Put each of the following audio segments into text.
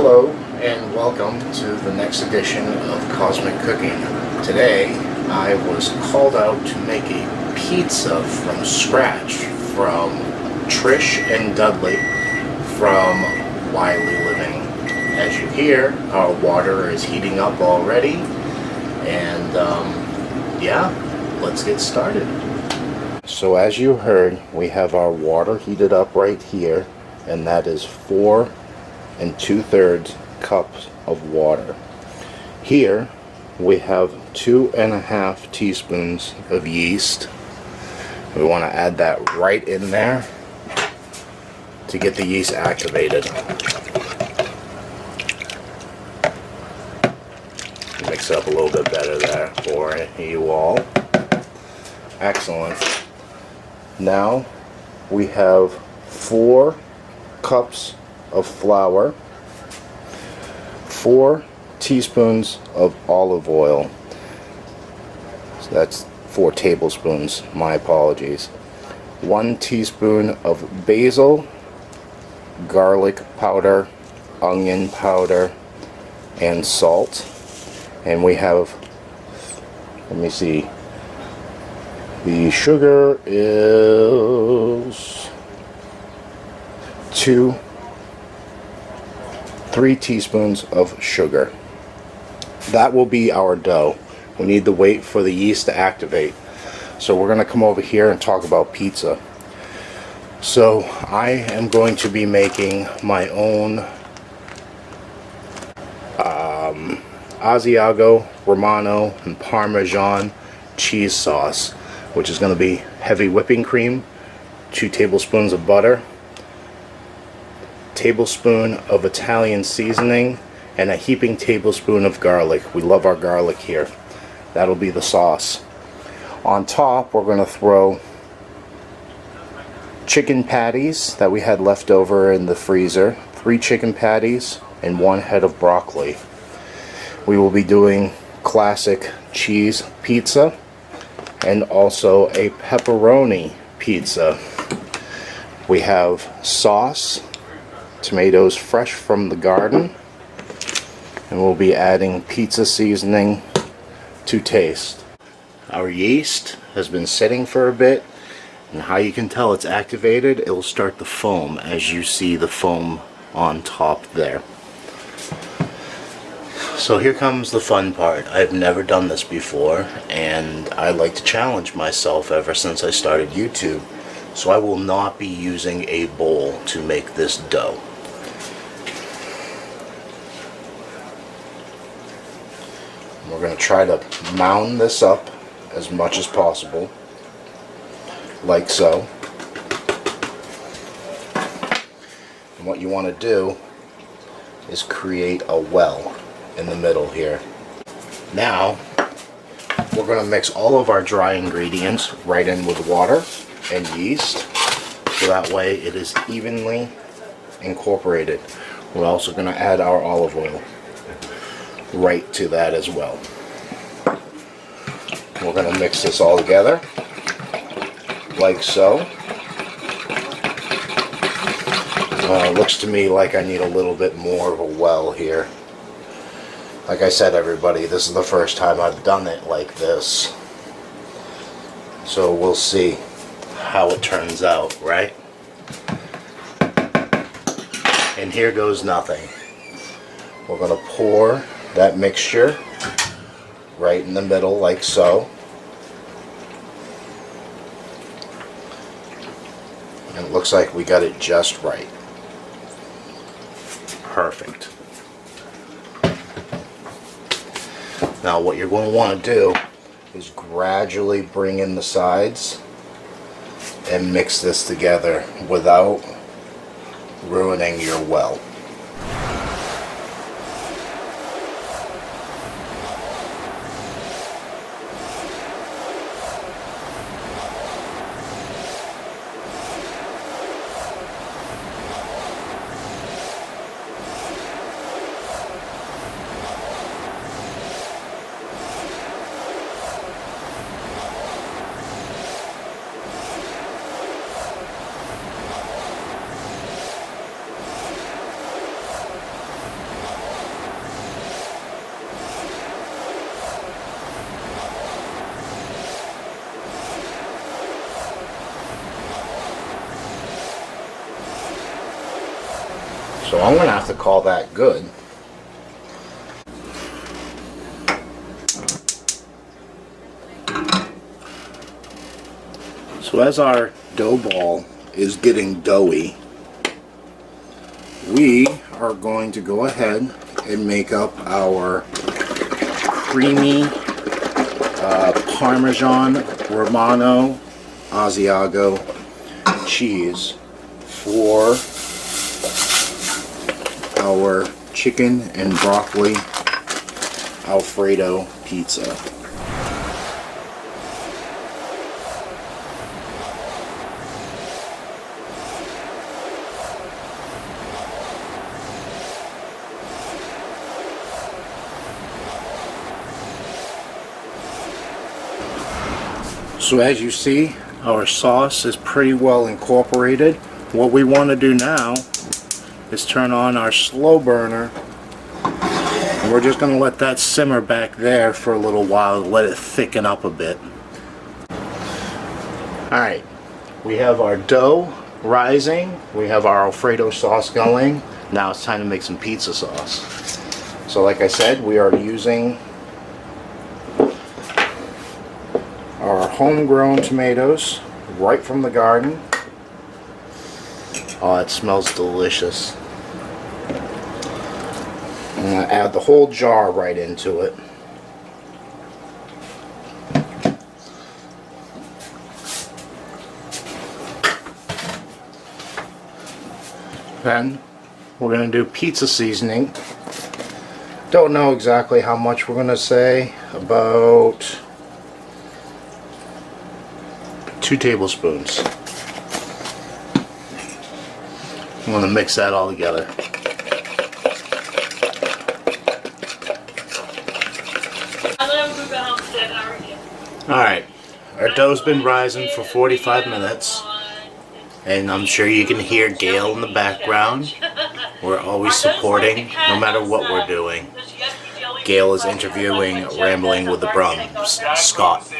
Hello and welcome to the next edition of Cosmic Cooking. Today I was called out to make a pizza from scratch from Trish and Dudley from Wildly Living. As you hear, our water is heating up already, and yeah, let's get started. So as you heard, we have our water heated up right here, and that is 4 2/3 cups of water. Here we have 2.5 teaspoons of yeast. We want to add that right in there to get the yeast activated. Mix it up a little bit better there for you all. Excellent. Now we have 4 cups of flour, 4 teaspoons of olive oil, so that's 4 tablespoons, my apologies, 1 teaspoon of basil, garlic powder, onion powder, and salt. And we have, let me see, the sugar is 3 teaspoons of sugar. That will be our dough. We need to wait for the yeast to activate. So we're going to come over here and talk about pizza. So I am going to be making my own Asiago, Romano, and Parmesan cheese sauce, which is going to be heavy whipping cream, 2 tablespoons of butter, tablespoon of Italian seasoning, and a heaping tablespoon of garlic. We love our garlic here. That'll be the sauce. On top, we're going to throw chicken patties that we had left over in the freezer, 3 chicken patties, and 1 head of broccoli. We will be doing classic cheese pizza and also a pepperoni pizza. We have sauce, tomatoes fresh from the garden, and we'll be adding pizza seasoning to taste. Our yeast has been sitting for a bit, and how you can tell it's activated, it will start to foam, as you see the foam on top there. So here comes the fun part. I've never done this before, and I like to challenge myself ever since I started YouTube. So I will not be using a bowl to make this dough. We're going to try to mound this up as much as possible, like so. And what you want to do is create a well in the middle here. Now we're going to mix all of our dry ingredients right in with water and yeast, so that way it is evenly incorporated. We're also going to add our olive oil right to that as well. We're going to mix this all together like so. It looks to me like I need a little bit more of a well here. Like I said, everybody, this is the first time I've done it like this, so we'll see how it turns out, right? And here goes nothing. We're going to pour that mixture right in the middle like so, and it looks like we got it just right. Perfect. Now what you're going to want to do is gradually bring in the sides and mix this together without ruining your well. So I'm going to have to call that good. So as our dough ball is getting doughy, we are going to go ahead and make up our creamy Parmesan Romano Asiago cheese for our chicken and broccoli Alfredo pizza. So as you see, our sauce is pretty well incorporated. What we want to do now is turn on our slow burner, and we're just going to let that simmer back there for a little while, let it thicken up a bit. Alright, we have our dough rising, we have our Alfredo sauce going. Now it's time to make some pizza sauce. So like I said, we are using our homegrown tomatoes right from the garden. Oh, it smells delicious. I'm going to add the whole jar right into it. Then we're going to do pizza seasoning. Don't know exactly how much we're going to say, about 2 tablespoons. I'm going to mix that all together. Alright, our dough's been rising for 45 minutes, and I'm sure you can hear Gail in the background. We're always supporting, no matter what we're doing. Gail is interviewing Rambling with the Brums, Scott.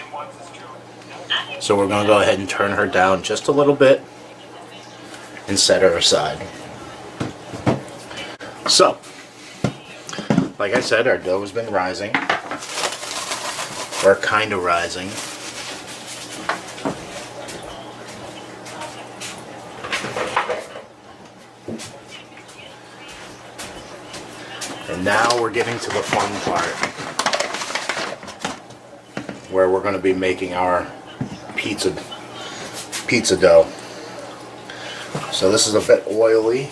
So we're going to go ahead and turn her down just a little bit and set her aside. So, like I said, our dough has been rising. Or kind of rising. And now we're getting to the fun part, where we're going to be making our pizza dough. So this is a bit oily.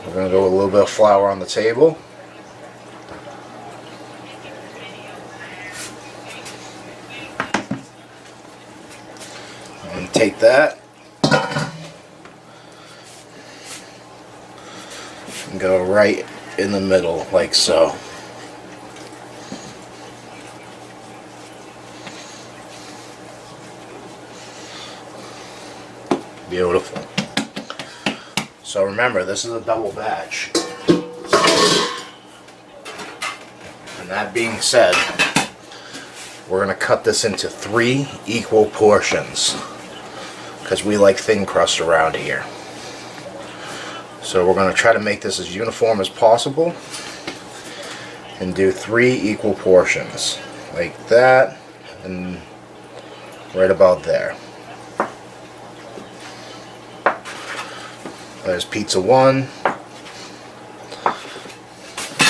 We're going to go with a little bit of flour on the table. And take that and go right in the middle, like so. Beautiful. So remember, this is a double batch. And that being said, we're going to cut this into 3 equal portions, because we like thin crust around here. So we're going to try to make this as uniform as possible and do 3 equal portions, like that and right about there. There's pizza 1,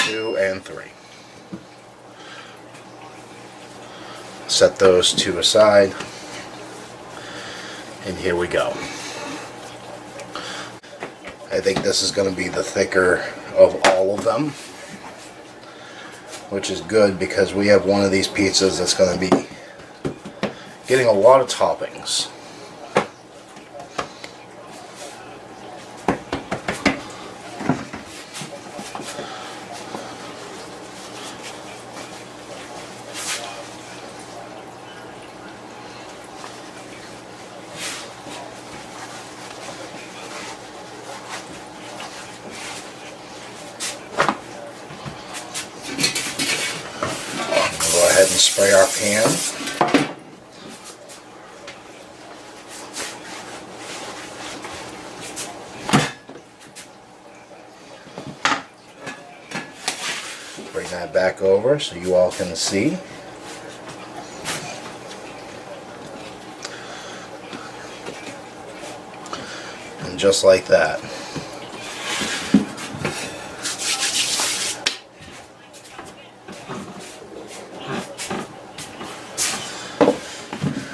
2, and 3. Set those 2 aside, and here we go. I think this is going to be the thicker of all of them, which is good because we have one of these pizzas that's going to be getting a lot of toppings. Go ahead and spray our pan. that back over so you all can see. And just like that.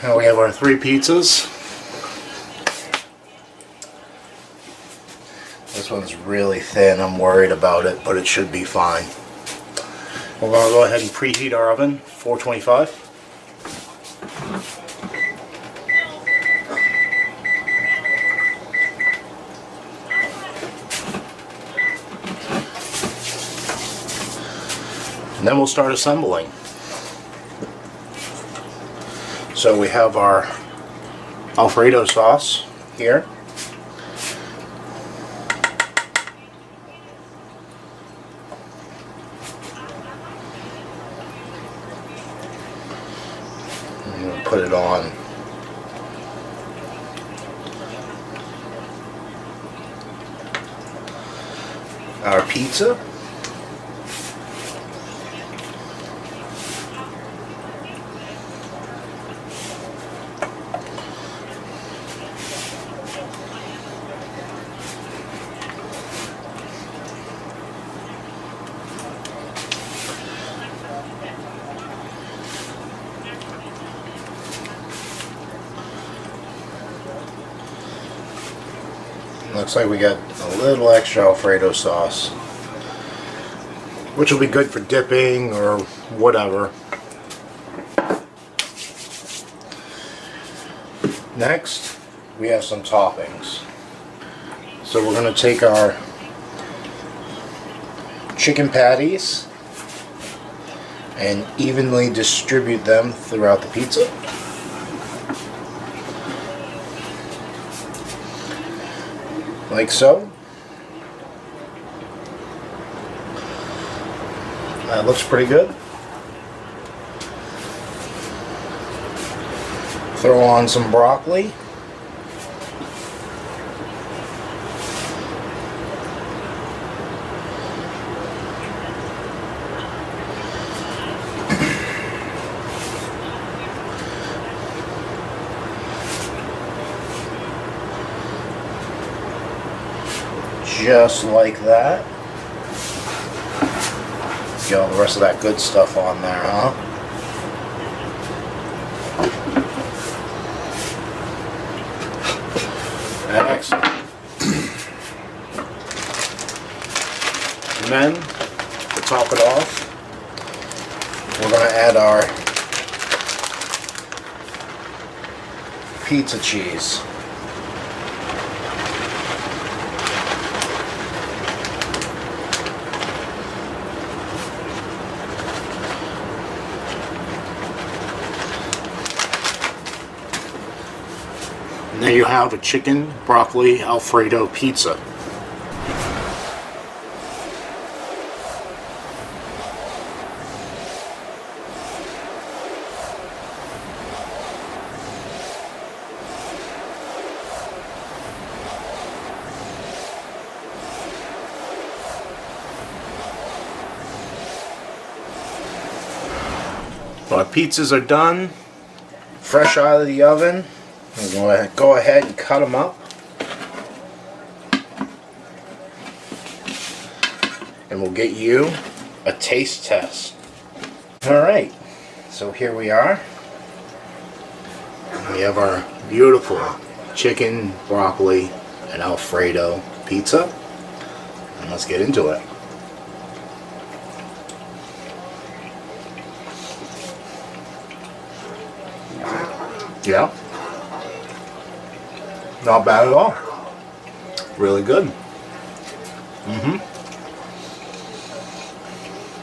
Now we have our 3 pizzas. This one's really thin, I'm worried about it, but it should be fine. We're going to go ahead and preheat our oven, 425. And then we'll start assembling. So we have our Alfredo sauce here. I'm going to put it on. Our pizza. Looks like we got a little extra Alfredo sauce, which will be good for dipping or whatever. Next, we have some toppings. So we're going to take our chicken patties and evenly distribute them throughout the pizza. Like so. That looks pretty good. Throw on some broccoli. Just like that. Get all the rest of that good stuff on there, huh? Excellent. And then, to top it off, we're going to add our pizza cheese. And there you have a chicken broccoli Alfredo pizza. So our pizzas are done, fresh out of the oven. We're going to go ahead and cut them up. And we'll get you a taste test. Alright, so here we are. We have our beautiful chicken, broccoli, and Alfredo pizza. And let's get into it. Yeah. Not bad at all. Really good.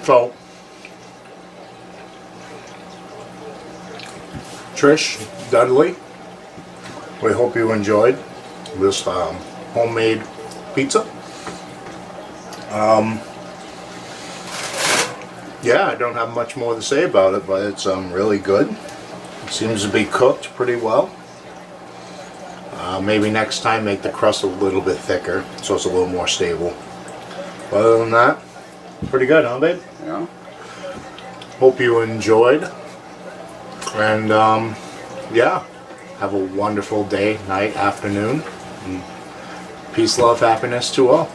So, Trish, Dudley, we hope you enjoyed this homemade pizza. Yeah, I don't have much more to say about it, but it's really good. It seems to be cooked pretty well. Maybe next time make the crust a little bit thicker so it's a little more stable. But other than that, pretty good, huh, babe? Yeah. Hope you enjoyed. And yeah, have a wonderful day, night, afternoon. And peace, love, happiness to all.